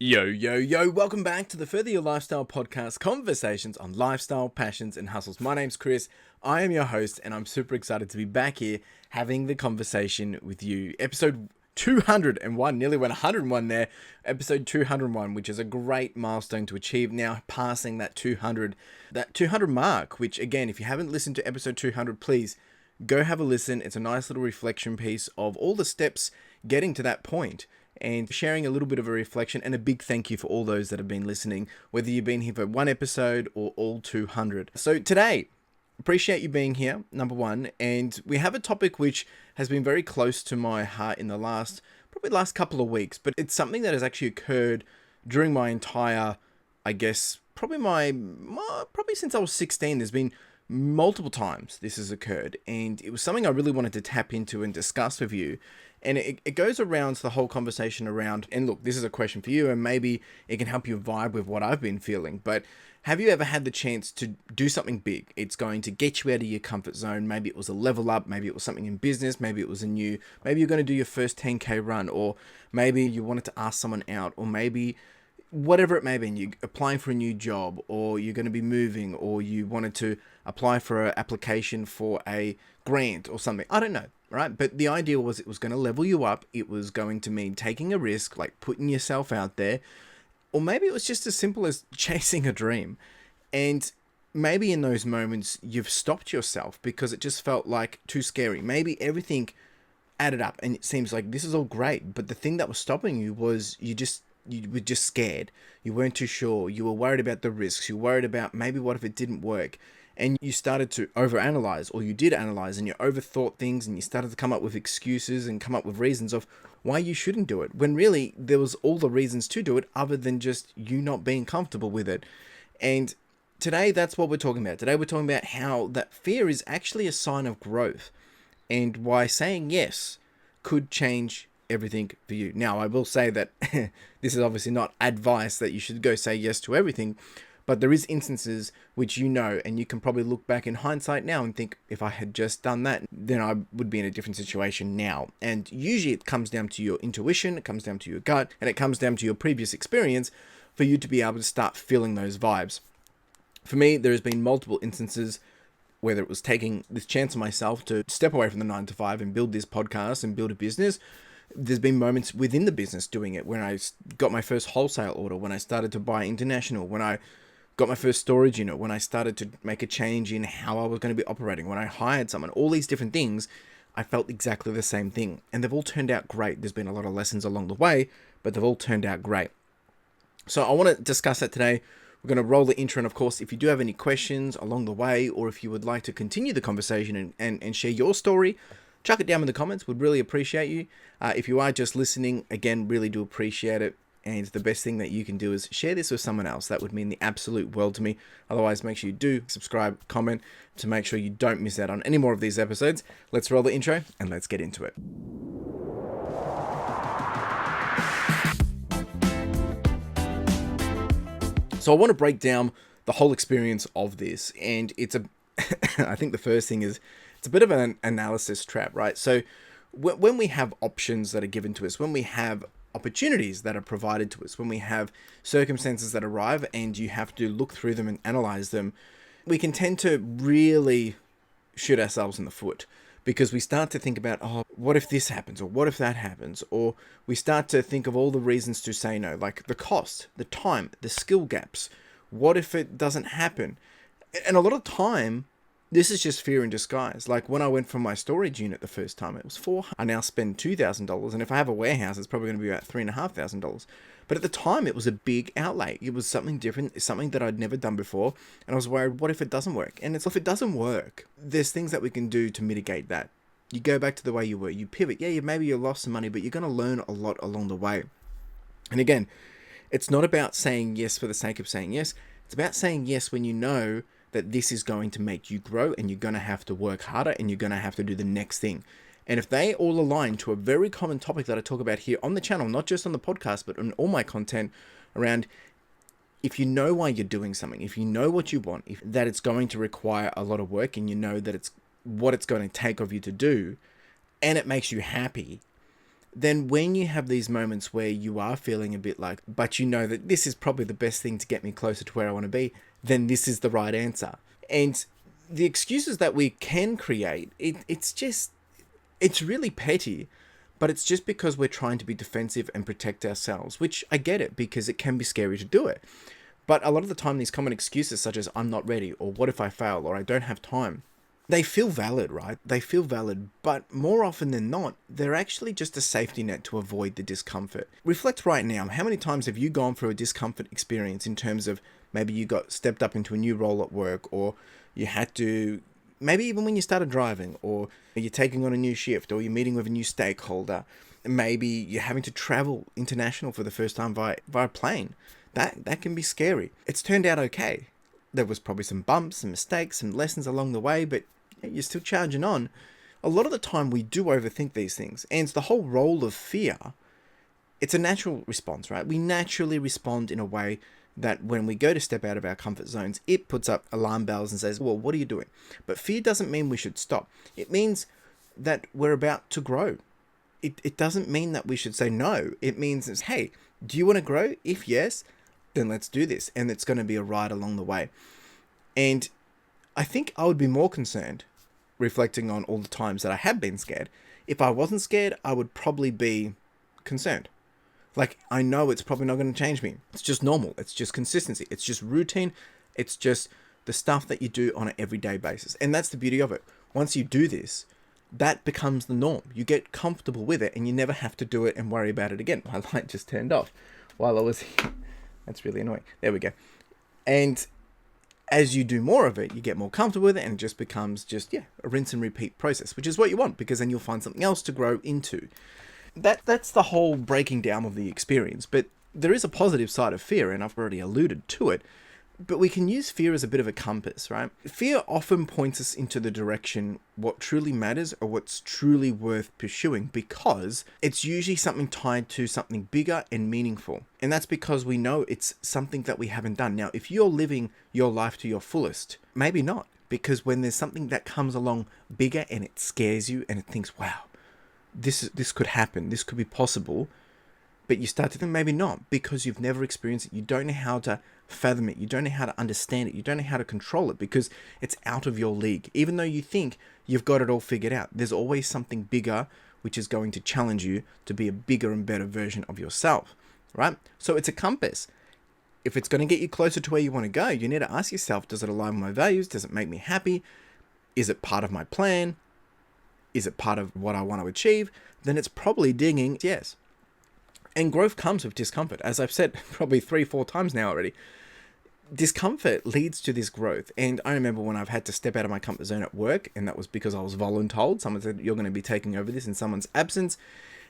Yo, yo, yo, welcome back to the Further Your Lifestyle podcast, conversations on lifestyle, passions, and hustles. My name's Chris, I am your host, and I'm super excited to be back here having the conversation with you. Episode 201, nearly went 101 there, episode 201, which is a great milestone to achieve, now passing that 200 mark, which again, if you haven't listened to episode 200, please go have a listen. It's a nice little reflection piece of all the steps getting to that point, and sharing a little bit of a reflection, and a big thank you for all those that have been listening, whether you've been here for one episode or all 200. So today, appreciate you being here, number one, and we have a topic which has been very close to my heart in the last couple of weeks, but it's something that has actually occurred during my entire, probably since I was 16. There's been multiple times this has occurred, and it was something I really wanted to tap into and discuss with you. And it goes around the whole conversation around, and look, this is a question for you, and maybe it can help you vibe with what I've been feeling, but have you ever had the chance to do something big? It's going to get you out of your comfort zone. Maybe it was a level up, maybe it was something in business, maybe it was maybe you're going to do your first 10K run, or maybe you wanted to ask someone out, or maybe whatever it may be, you're applying for a new job, or you're going to be moving, or you wanted to apply for an application for a grant or something. I don't know, right? But the idea was it was going to level you up. It was going to mean taking a risk, like putting yourself out there, or maybe it was just as simple as chasing a dream. And maybe in those moments you've stopped yourself because it just felt like too scary. Maybe everything added up and it seems like this is all great, but the thing that was stopping you was you were just scared. You weren't too sure. You were worried about the risks. You were worried about maybe what if it didn't work. And you started to overanalyze, or you did analyze, and you overthought things, and you started to come up with excuses and come up with reasons of why you shouldn't do it, when really there was all the reasons to do it other than just you not being comfortable with it. And today, that's what we're talking about. Today, we're talking about how that fear is actually a sign of growth, and why saying yes could change everything for you. Now, I will say that this is obviously not advice that you should go say yes to everything, but there is instances which you know, and you can probably look back in hindsight now and think, if I had just done that, then I would be in a different situation now. And usually it comes down to your intuition, it comes down to your gut, and it comes down to your previous experience for you to be able to start feeling those vibes. For me, there has been multiple instances, whether it was taking this chance on myself to step away from the 9 to 5 and build this podcast and build a business. There's been moments within the business doing it, when I got my first wholesale order, when I started to buy international, when I got my first storage unit, when I started to make a change in how I was going to be operating, when I hired someone, all these different things, I felt exactly the same thing. And they've all turned out great. There's been a lot of lessons along the way, but they've all turned out great. So I want to discuss that today. We're going to roll the intro, and of course, if you do have any questions along the way, or if you would like to continue the conversation and share your story, chuck it down in the comments. Would really appreciate you. If you are just listening, again, really do appreciate it. And the best thing that you can do is share this with someone else. That would mean the absolute world to me. Otherwise, make sure you do subscribe, comment, to make sure you don't miss out on any more of these episodes. Let's roll the intro and let's get into it. So I want to break down the whole experience of this. And I think the first thing is, it's a bit of an analysis trap, right? So when we have options that are given to us, when we have opportunities that are provided to us, when we have circumstances that arrive and you have to look through them and analyze them, we can tend to really shoot ourselves in the foot, because we start to think about, oh, what if this happens, or what if that happens, or we start to think of all the reasons to say no, like the cost, the time, the skill gaps. What if it doesn't happen? And a lot of time, this is just fear in disguise. Like when I went for my storage unit the first time, it was $400. I now spend $2,000, and if I have a warehouse, it's probably going to be about $3,500. But at the time, it was a big outlay. It was something different, something that I'd never done before, and I was worried, what if it doesn't work? And if it doesn't work, there's things that we can do to mitigate that. You go back to the way you were. You pivot. Yeah, maybe you lost some money, but you're going to learn a lot along the way. And again, it's not about saying yes for the sake of saying yes. It's about saying yes when you know that this is going to make you grow, and you're going to have to work harder, and you're going to have to do the next thing. And if they all align to a very common topic that I talk about here on the channel, not just on the podcast, but on all my content around, if you know why you're doing something, if you know what you want, that it's going to require a lot of work, and you know that it's what it's going to take of you to do, and it makes you happy, then when you have these moments where you are feeling a bit like, but you know that this is probably the best thing to get me closer to where I want to be, then this is the right answer. And the excuses that we can create, it's really petty, but it's just because we're trying to be defensive and protect ourselves, which I get it, because it can be scary to do it. But a lot of the time, these common excuses such as I'm not ready, or what if I fail, or I don't have time, they feel valid, right? They feel valid, but more often than not, they're actually just a safety net to avoid the discomfort. Reflect right now, how many times have you gone through a discomfort experience in terms of maybe you got stepped up into a new role at work, or you had to, maybe even when you started driving, or you're taking on a new shift, or you're meeting with a new stakeholder, maybe you're having to travel international for the first time via plane. That can be scary. It's turned out okay. There was probably some bumps, some mistakes, some lessons along the way, but you're still charging on. A lot of the time we do overthink these things, and the whole role of fear, it's a natural response, right? We naturally respond in a way that when we go to step out of our comfort zones, it puts up alarm bells and says, well, what are you doing? But fear doesn't mean we should stop. It means that we're about to grow. It doesn't mean that we should say no. It means, hey, do you want to grow? If yes, then let's do this. And it's going to be a ride along the way. And I think I would be more concerned, reflecting on all the times that I have been scared. If I wasn't scared, I would probably be concerned. Like, I know it's probably not going to change me. It's just normal. It's just consistency. It's just routine. It's just the stuff that you do on an everyday basis. And that's the beauty of it. Once you do this, that becomes the norm. You get comfortable with it and you never have to do it and worry about it again. My light just turned off while I was here. That's really annoying. There we go. And as you do more of it, you get more comfortable with it, and it just becomes a rinse and repeat process, which is what you want, because then you'll find something else to grow into. That's the whole breaking down of the experience. But there is a positive side of fear, and I've already alluded to it. But we can use fear as a bit of a compass, right? Fear often points us into the direction what truly matters or what's truly worth pursuing, because it's usually something tied to something bigger and meaningful. And that's because we know it's something that we haven't done. Now, if you're living your life to your fullest, maybe not, because when there's something that comes along bigger and it scares you and it thinks, wow, this could happen, this could be possible, but you start to think maybe not, because you've never experienced it. You don't know how to fathom it. You don't know how to understand it. You don't know how to control it, because it's out of your league. Even though you think you've got it all figured out, there's always something bigger which is going to challenge you to be a bigger and better version of yourself, right? So it's a compass. If it's going to get you closer to where you want to go, you need to ask yourself, does it align with my values? Does it make me happy? Is it part of my plan? Is it part of what I want to achieve? Then it's probably dinging yes. And growth comes with discomfort. As I've said probably 3-4 times now already, discomfort leads to this growth. And I remember when I've had to step out of my comfort zone at work, and that was because I was voluntold. Someone said, you're going to be taking over this in someone's absence.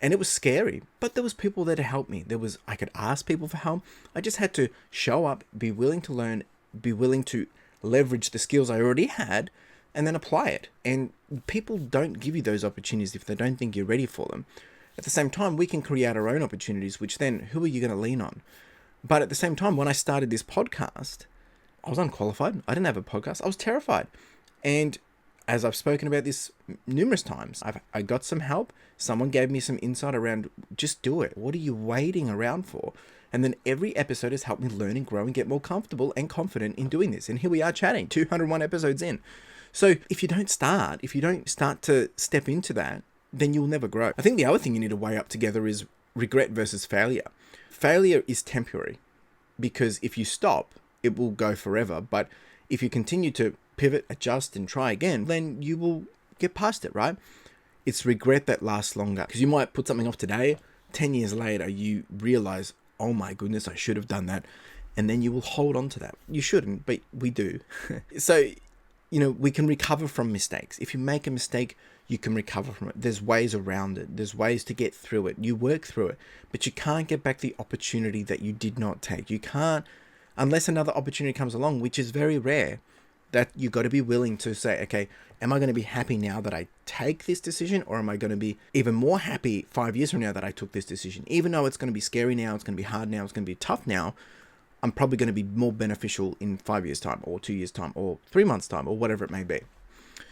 And it was scary, but there was people there to help me. I could ask people for help. I just had to show up, be willing to learn, be willing to leverage the skills I already had, and then apply it. And people don't give you those opportunities if they don't think you're ready for them. At the same time, we can create our own opportunities, which then, who are you going to lean on? But at the same time, when I started this podcast, I was unqualified. I didn't have a podcast. I was terrified. And as I've spoken about this numerous times, I got some help. Someone gave me some insight around, just do it. What are you waiting around for? And then every episode has helped me learn and grow and get more comfortable and confident in doing this. And here we are chatting, 201 episodes in. So if you don't start to step into that, then you'll never grow. I think the other thing you need to weigh up together is regret versus failure. Failure is temporary, because if you stop, it will go forever. But if you continue to pivot, adjust, and try again, then you will get past it, right? It's regret that lasts longer, because you might put something off today, 10 years later, you realize, oh my goodness, I should have done that. And then you will hold on to that. You shouldn't, but we do. So, we can recover from mistakes. If you make a mistake, you can recover from it. There's ways around it. There's ways to get through it. You work through it, but you can't get back the opportunity that you did not take. You can't, unless another opportunity comes along, which is very rare, that you've got to be willing to say, okay, am I going to be happy now that I take this decision, or am I going to be even more happy 5 years from now that I took this decision? Even though it's going to be scary now, it's going to be hard now, it's going to be tough now, I'm probably going to be more beneficial in 5 years' time, or 2 years' time, or 3 months' time, or whatever it may be.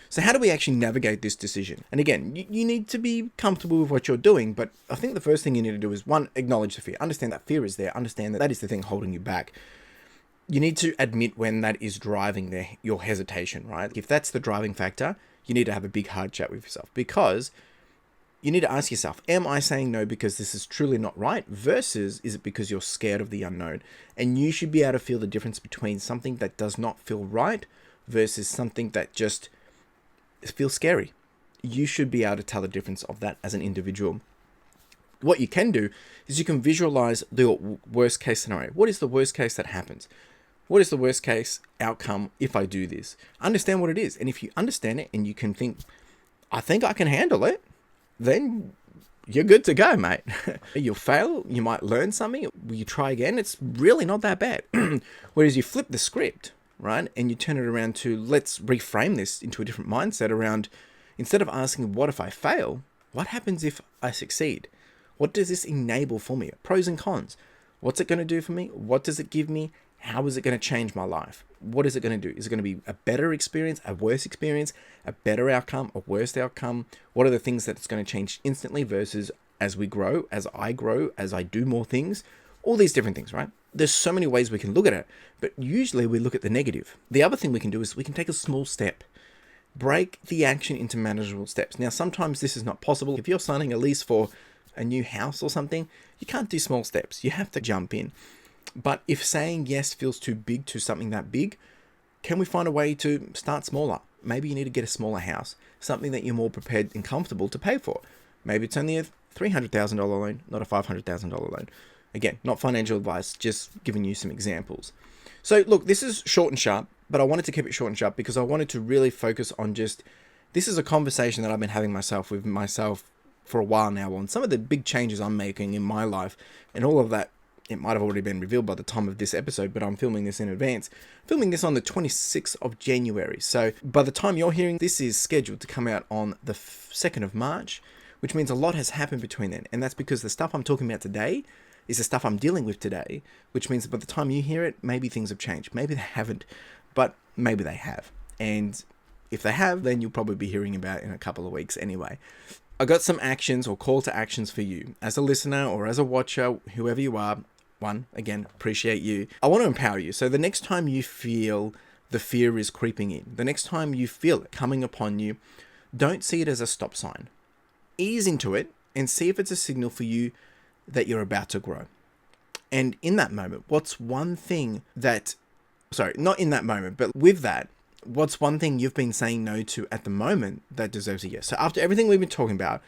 So how do we actually navigate this decision? And again, you need to be comfortable with what you're doing, but I think the first thing you need to do is, one, acknowledge the fear. Understand that fear is there. Understand that that is the thing holding you back. You need to admit when that is driving your hesitation, right? If that's the driving factor, you need to have a big hard chat with yourself, because you need to ask yourself, am I saying no because this is truly not right, versus is it because you're scared of the unknown? And you should be able to feel the difference between something that does not feel right versus something that just feels scary. You should be able to tell the difference of that as an individual. What you can do is you can visualize the worst case scenario. What is the worst case that happens? What is the worst case outcome if I do this? Understand what it is. And if you understand it and you can think, I think I can handle it, then you're good to go, mate. You'll fail. You might learn something. You try again. It's really not that bad. Whereas you flip the script, right? And you turn it around to, let's reframe this into a different mindset around, instead of asking, what if I fail? What happens if I succeed? What does this enable for me? Pros and cons. What's it going to do for me? What does it give me? How is it going to change my life? What is it going to do? Is it going to be a better experience, a worse experience, a better outcome, a worse outcome? What are the things that it's going to change instantly versus as we grow, as I grow, as I do more things? All these different things, right? There's so many ways we can look at it, but usually we look at the negative. The other thing we can do is we can take a small step. Break the action into manageable steps. Now, sometimes this is not possible. If you're signing a lease for a new house or something, you can't do small steps. You have to jump in. But if saying yes feels too big to something that big, can we find a way to start smaller? Maybe you need to get a smaller house, something that you're more prepared and comfortable to pay for. Maybe it's only a $300,000 loan, not a $500,000 loan. Again, not financial advice, just giving you some examples. So look, this is short and sharp, but I wanted to keep it short and sharp because I wanted to really focus on just, this is a conversation that I've been having with myself for a while now on some of the big changes I'm making in my life, and all of that. It might have already been revealed by the time of this episode, but I'm filming this in advance. Filming this on the 26th of January. So by the time you're hearing this, is scheduled to come out on the 2nd of March, which means a lot has happened between then. And that's because the stuff I'm talking about today is the stuff I'm dealing with today, which means that by the time you hear it, maybe things have changed. Maybe they haven't, but maybe they have. And if they have, then you'll probably be hearing about it in a couple of weeks anyway. I got some actions or call to actions for you as a listener or as a watcher, whoever you are. One, again, appreciate you. I want to empower you. So the next time you feel the fear is creeping in, the next time you feel it coming upon you, don't see it as a stop sign. Ease into it and see if it's a signal for you that you're about to grow. And in that moment, what's one thing that, not in that moment, but with that, what's one thing you've been saying no to at the moment that deserves a yes? So after everything we've been talking about,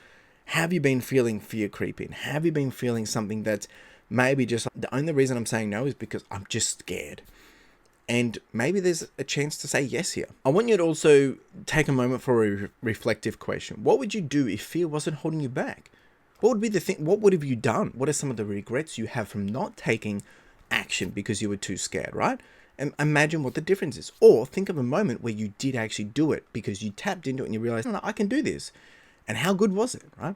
have you been feeling fear creep in? Have you been feeling something that's maybe just the only reason I'm saying no is because I'm just scared? And maybe there's a chance to say yes here. I want you to also take a moment for a reflective question. What would you do if fear wasn't holding you back? What would be the thing? What would have you done? What are some of the regrets you have from not taking action because you were too scared, right? And imagine what the difference is. Or think of a moment where you did actually do it because you tapped into it and you realized, no, I can do this. And how good was it, right?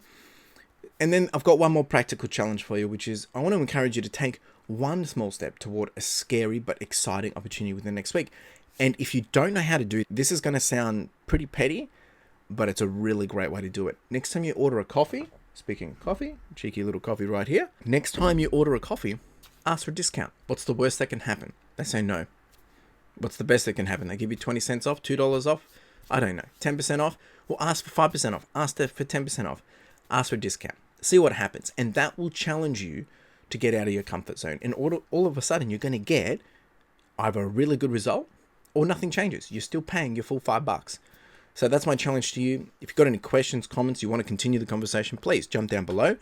And then I've got one more practical challenge for you, which is I want to encourage you to take one small step toward a scary but exciting opportunity within the next week. And if you don't know how to do it, this is going to sound pretty petty, but it's a really great way to do it. Next time you order a coffee, speaking of coffee, cheeky little coffee right here. Next time you order a coffee, ask for a discount. What's the worst that can happen? They say no. What's the best that can happen? They give you 20 cents off, $2 off. I don't know, 10% off. Well, ask for 5% off. Ask for 10% off. Ask for a discount. See what happens. And that will challenge you to get out of your comfort zone. And all of a sudden, you're going to get either a really good result or nothing changes. You're still paying your full $5. So that's my challenge to you. If you've got any questions, comments, you want to continue the conversation, please jump down below.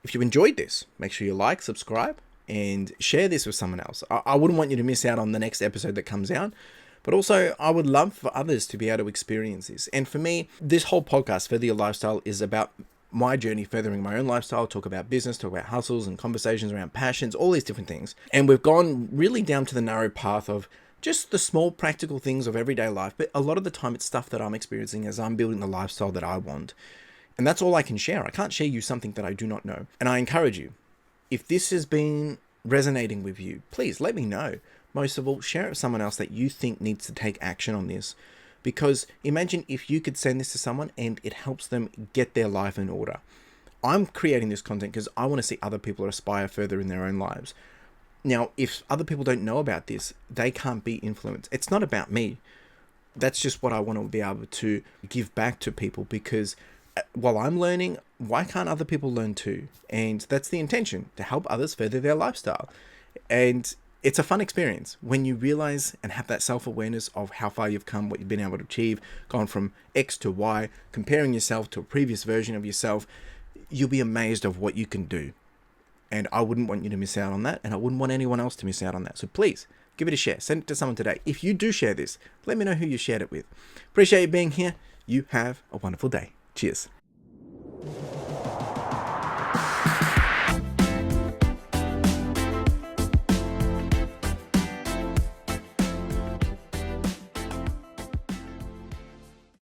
If you enjoyed this, make sure you like, subscribe, and share this with someone else. I wouldn't want you to miss out on the next episode that comes out. But also, I would love for others to be able to experience this. And for me, this whole podcast, Further Your Lifestyle, is about my journey furthering my own lifestyle, talk about business, talk about hustles and conversations around passions, all these different things. And we've gone really down to the narrow path of just the small practical things of everyday life. But a lot of the time, it's stuff that I'm experiencing as I'm building the lifestyle that I want. And that's all I can share. I can't share you something that I do not know. And I encourage you, if this has been resonating with you, please let me know. Most of all, share it with someone else that you think needs to take action on this, Because imagine if you could send this to someone and it helps them get their life in order. I'm creating this content because I want to see other people aspire further in their own lives. Now, if other people don't know about this, they can't be influenced. It's not about me. That's just what I want to be able to give back to people, because while I'm learning, why can't other people learn too? And that's the intention, to help others further their lifestyle. And it's a fun experience when you realize and have that self-awareness of how far you've come, what you've been able to achieve, gone from X to Y, comparing yourself to a previous version of yourself. You'll be amazed of what you can do. And I wouldn't want you to miss out on that, and I wouldn't want anyone else to miss out on that. So please, give it a share. Send it to someone today. If you do share this, let me know who you shared it with. Appreciate you being here. You have a wonderful day. Cheers.